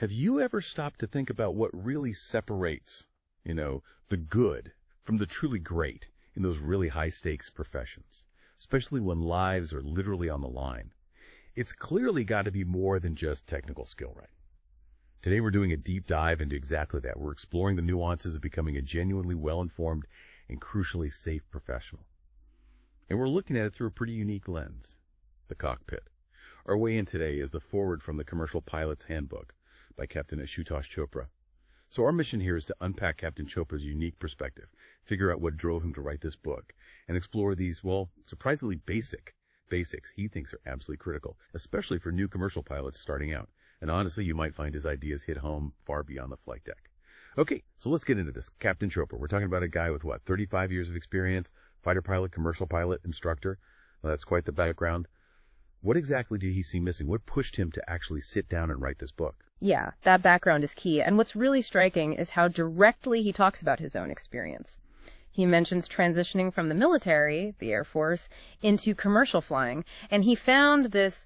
Have you ever stopped to think about what really separates, the good from the truly great in those really high-stakes professions, especially when lives are literally on the line? It's clearly got to be more than just technical skill, right? Today we're doing a deep dive into exactly that. We're exploring the nuances of becoming a genuinely well-informed and crucially safe professional. And we're looking at it through a pretty unique lens, the cockpit. Our way in today is the foreword from the Commercial Pilot's Handbook by Captain Ashutosh Chopra. So our mission here is to unpack Captain Chopra's unique perspective, figure out what drove him to write this book, and explore these, surprisingly basics he thinks are absolutely critical, especially for new commercial pilots starting out. And honestly, you might find his ideas hit home far beyond the flight deck. Okay, so let's get into this. Captain Chopra, we're talking about a guy with 35 years of experience, fighter pilot, commercial pilot, instructor. Well, that's quite the background. What exactly did he see missing? What pushed him to actually sit down and write this book? Yeah, that background is key. And what's really striking is how directly he talks about his own experience. He mentions transitioning from the military, the Air Force, into commercial flying. And he found this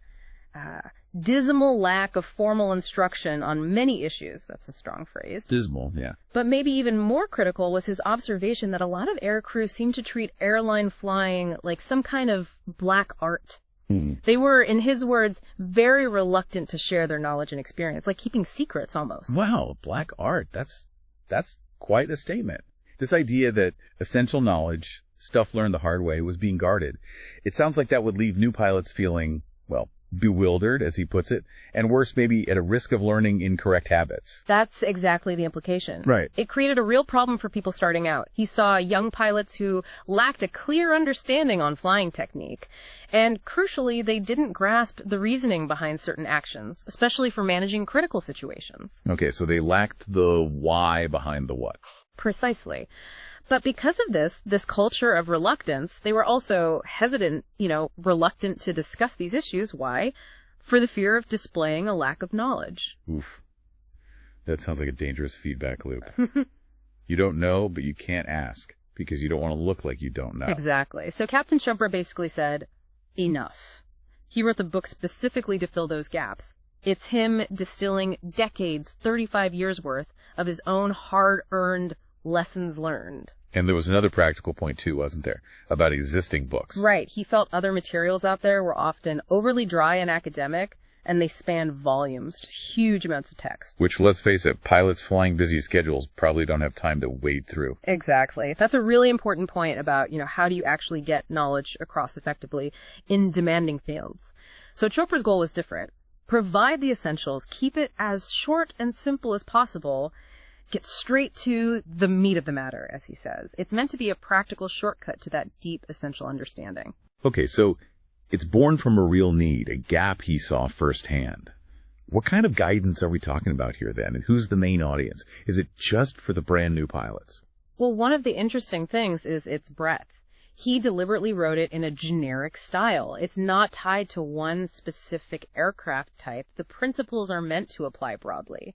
dismal lack of formal instruction on many issues. That's a strong phrase. Dismal, yeah. But maybe even more critical was his observation that a lot of air crews seem to treat airline flying like some kind of black art. They were, in his words, very reluctant to share their knowledge and experience, like keeping secrets almost. Wow, black art. That's quite a statement. This idea that essential knowledge, stuff learned the hard way, was being guarded. It sounds like that would leave new pilots feeling, bewildered, as he puts it, and worse, maybe at a risk of learning incorrect habits. That's exactly the implication. Right. It created a real problem for people starting out. He saw young pilots who lacked a clear understanding on flying technique, and crucially, they didn't grasp the reasoning behind certain actions, especially for managing critical situations. Okay, so they lacked the why behind the what. Precisely. But because of this culture of reluctance, they were also hesitant, reluctant to discuss these issues. Why? For the fear of displaying a lack of knowledge. Oof. That sounds like a dangerous feedback loop. You don't know, but you can't ask because you don't want to look like you don't know. Exactly. So Captain Chopra basically said, enough. He wrote the book specifically to fill those gaps. It's him distilling decades, 35 years worth of his own hard-earned lessons learned. And there was another practical point, too, wasn't there, about existing books? Right. He felt other materials out there were often overly dry and academic, and they spanned volumes, just huge amounts of text. Which, let's face it, pilots flying busy schedules probably don't have time to wade through. Exactly. That's a really important point about, how do you actually get knowledge across effectively in demanding fields. So Chopra's goal was different. Provide the essentials, keep it as short and simple as possible, get straight to the meat of the matter, as he says. It's meant to be a practical shortcut to that deep, essential understanding. Okay, so it's born from a real need, a gap he saw firsthand. What kind of guidance are we talking about here then? And who's the main audience? Is it just for the brand new pilots? Well, one of the interesting things is its breadth. He deliberately wrote it in a generic style. It's not tied to one specific aircraft type. The principles are meant to apply broadly.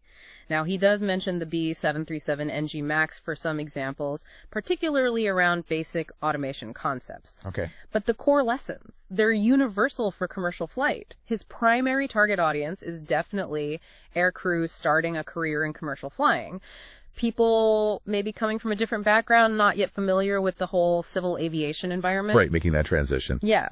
Now, he does mention the B737 NG MAX for some examples, particularly around basic automation concepts. Okay. But the core lessons, they're universal for commercial flight. His primary target audience is definitely air crews starting a career in commercial flying. People maybe coming from a different background, not yet familiar with the whole civil aviation environment. Right, making that transition. Yeah.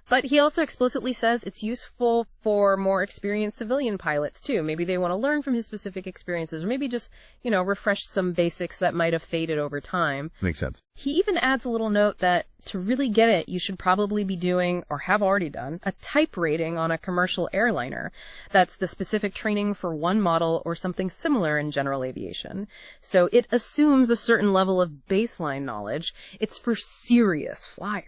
But he also explicitly says it's useful for more experienced civilian pilots, too. Maybe they want to learn from his specific experiences, or maybe just, refresh some basics that might have faded over time. Makes sense. He even adds a little note that to really get it, you should probably be doing, or have already done, a type rating on a commercial airliner. That's the specific training for one model or something similar in general aviation. So it assumes a certain level of baseline knowledge. It's for serious flyers.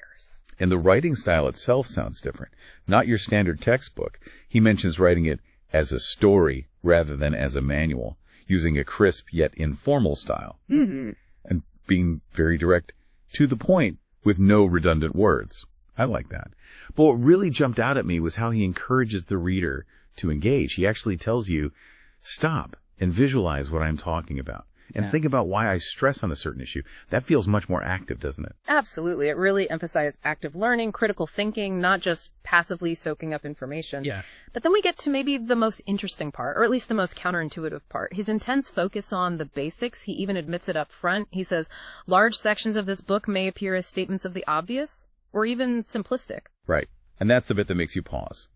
And the writing style itself sounds different. Not your standard textbook. He mentions writing it as a story rather than as a manual, using a crisp yet informal style. Mm-hmm. And being very direct to the point with no redundant words. I like that. But what really jumped out at me was how he encourages the reader to engage. He actually tells you, stop and visualize what I'm talking about. and think about why I stress on a certain issue. That feels much more active, doesn't it? Absolutely. It really emphasizes active learning, critical thinking, not just passively soaking up information. Yeah. But then we get to maybe the most interesting part, or at least the most counterintuitive part. His intense focus on the basics. He even admits it up front. He says, large sections of this book may appear as statements of the obvious, or even simplistic. Right. And that's the bit that makes you pause.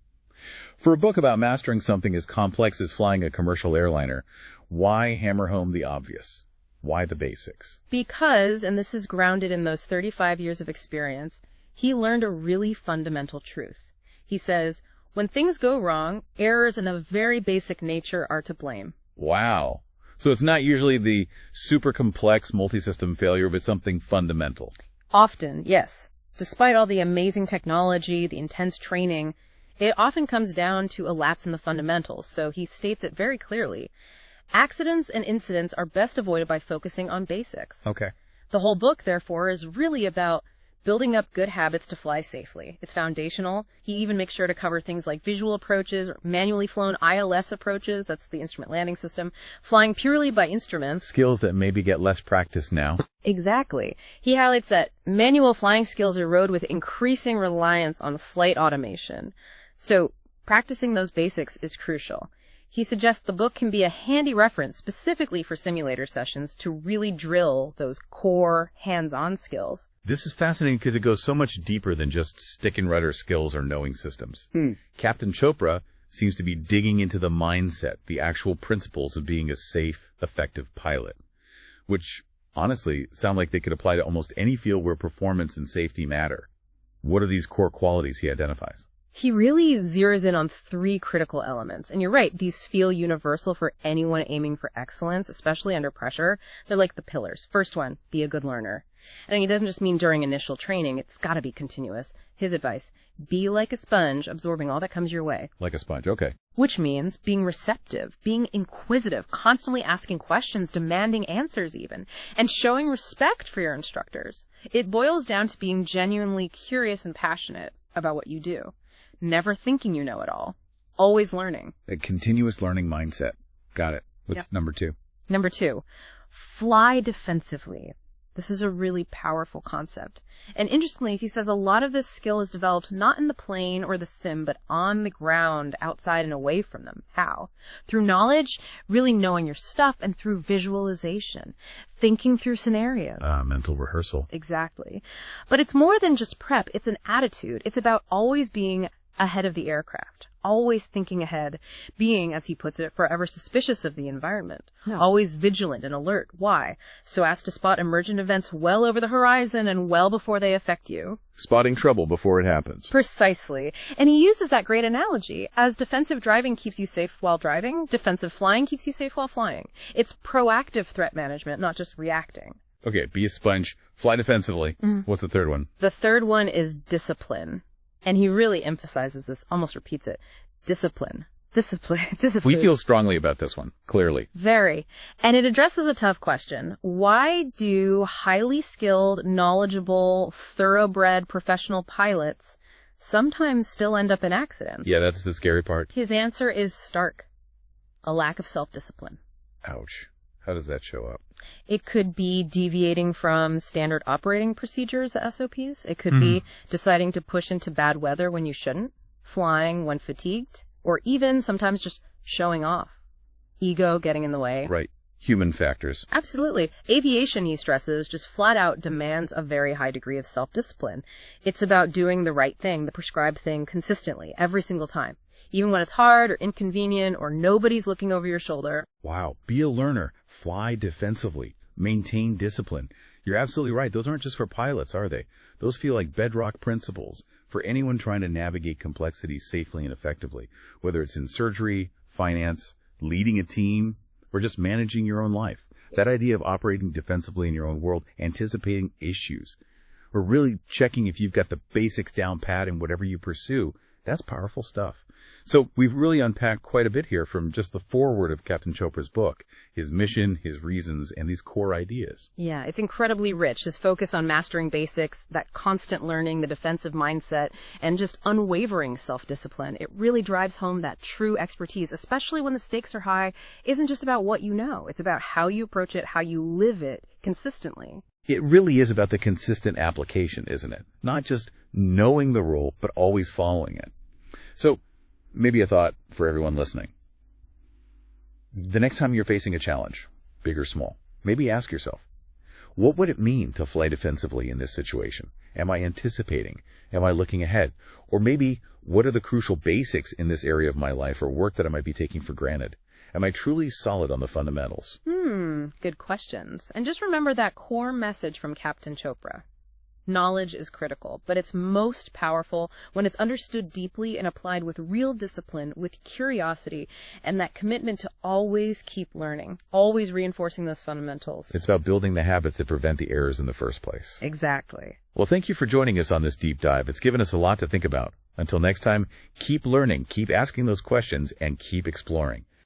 For a book about mastering something as complex as flying a commercial airliner, why hammer home the obvious? Why the basics? Because, and this is grounded in those 35 years of experience, he learned a really fundamental truth. He says, when things go wrong, errors in a very basic nature are to blame. Wow. So it's not usually the super complex multi-system failure, but something fundamental. Often, yes. Despite all the amazing technology, the intense training, it often comes down to a lapse in the fundamentals, so he states it very clearly. Accidents and incidents are best avoided by focusing on basics. Okay. The whole book, therefore, is really about building up good habits to fly safely. It's foundational. He even makes sure to cover things like visual approaches, manually flown ILS approaches, that's the instrument landing system, flying purely by instruments. Skills that maybe get less practice now. Exactly. He highlights that manual flying skills erode with increasing reliance on flight automation. So practicing those basics is crucial. He suggests the book can be a handy reference specifically for simulator sessions to really drill those core hands-on skills. This is fascinating because it goes so much deeper than just stick and rudder skills or knowing systems. Captain Chopra seems to be digging into the mindset, the actual principles of being a safe, effective pilot, which honestly sound like they could apply to almost any field where performance and safety matter. What are these core qualities he identifies? He really zeroes in on 3 critical elements. And you're right, these feel universal for anyone aiming for excellence, especially under pressure. They're like the pillars. First one, be a good learner. And he doesn't just mean during initial training. It's got to be continuous. His advice, be like a sponge, absorbing all that comes your way. Like a sponge, okay. Which means being receptive, being inquisitive, constantly asking questions, demanding answers even, and showing respect for your instructors. It boils down to being genuinely curious and passionate about what you do. Never thinking you know it all. Always learning. A continuous learning mindset. Got it. What's number 2? Number 2, fly defensively. This is a really powerful concept. And interestingly, he says a lot of this skill is developed not in the plane or the sim, but on the ground, outside and away from them. How? Through knowledge, really knowing your stuff, and through visualization, thinking through scenarios. Mental rehearsal. Exactly. But it's more than just prep. It's an attitude. It's about always being ahead of the aircraft, always thinking ahead, being, as he puts it, forever suspicious of the environment, always vigilant and alert. Why? So as to spot emergent events well over the horizon and well before they affect you. Spotting trouble before it happens. Precisely. And he uses that great analogy. As defensive driving keeps you safe while driving, defensive flying keeps you safe while flying. It's proactive threat management, not just reacting. Okay, be a sponge, fly defensively. What's the third one? The third one is discipline. And he really emphasizes this, almost repeats it. Discipline. Discipline. We feel strongly about this one, clearly. Very. And it addresses a tough question. Why do highly skilled, knowledgeable, thoroughbred professional pilots sometimes still end up in accidents? Yeah, that's the scary part. His answer is stark. A lack of self-discipline. Ouch. How does that show up? It could be deviating from standard operating procedures, the SOPs. It could be deciding to push into bad weather when you shouldn't, flying when fatigued, or even sometimes just showing off. Ego getting in the way. Right. Human factors. Absolutely. Aviation, he stresses, just flat out demands a very high degree of self-discipline. It's about doing the right thing, the prescribed thing, consistently, every single time. Even when it's hard or inconvenient or nobody's looking over your shoulder. Wow. Be a learner. Fly defensively. Maintain discipline. You're absolutely right. Those aren't just for pilots, are they? Those feel like bedrock principles for anyone trying to navigate complexity safely and effectively, whether it's in surgery, finance, leading a team, or just managing your own life. That idea of operating defensively in your own world, anticipating issues, or really checking if you've got the basics down pat in whatever you pursue, That's powerful stuff. So we've really unpacked quite a bit here from just the foreword of Captain Chopra's book, his mission, his reasons, and these core ideas. Yeah, it's incredibly rich. His focus on mastering basics, that constant learning, the defensive mindset, and just unwavering self-discipline. It really drives home that true expertise, especially when the stakes are high, isn't just about what you know. It's about how you approach it, how you live it consistently. It really is about the consistent application, isn't it? Not just knowing the rule, but always following it. So, maybe a thought for everyone listening. The next time you're facing a challenge, big or small, maybe ask yourself, what would it mean to fly defensively in this situation? Am I anticipating? Am I looking ahead? Or maybe, what are the crucial basics in this area of my life or work that I might be taking for granted? Am I truly solid on the fundamentals? Good questions. And just remember that core message from Captain Chopra. Knowledge is critical, but it's most powerful when it's understood deeply and applied with real discipline, with curiosity, and that commitment to always keep learning, always reinforcing those fundamentals. It's about building the habits that prevent the errors in the first place. Exactly. Well, thank you for joining us on this deep dive. It's given us a lot to think about. Until next time, keep learning, keep asking those questions, and keep exploring.